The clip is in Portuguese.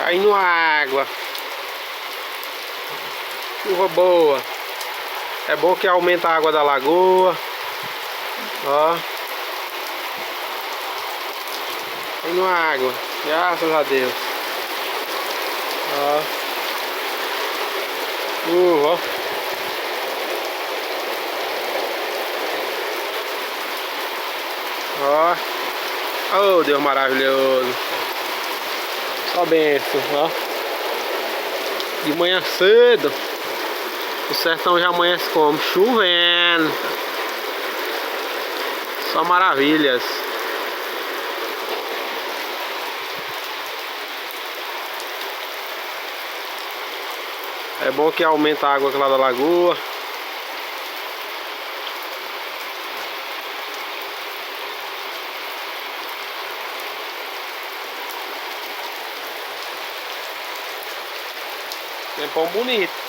Caindo água. Chuva boa. É bom que aumenta a água da lagoa. Ó. Caindo água. Graças a Deus. Ó. Ó. Ó. Oh, Deus maravilhoso. Só benção, ó. De manhã cedo o sertão já amanhece como? Chovendo. Só maravilhas. É bom que aumenta a água lá da lagoa. Tempão bonito.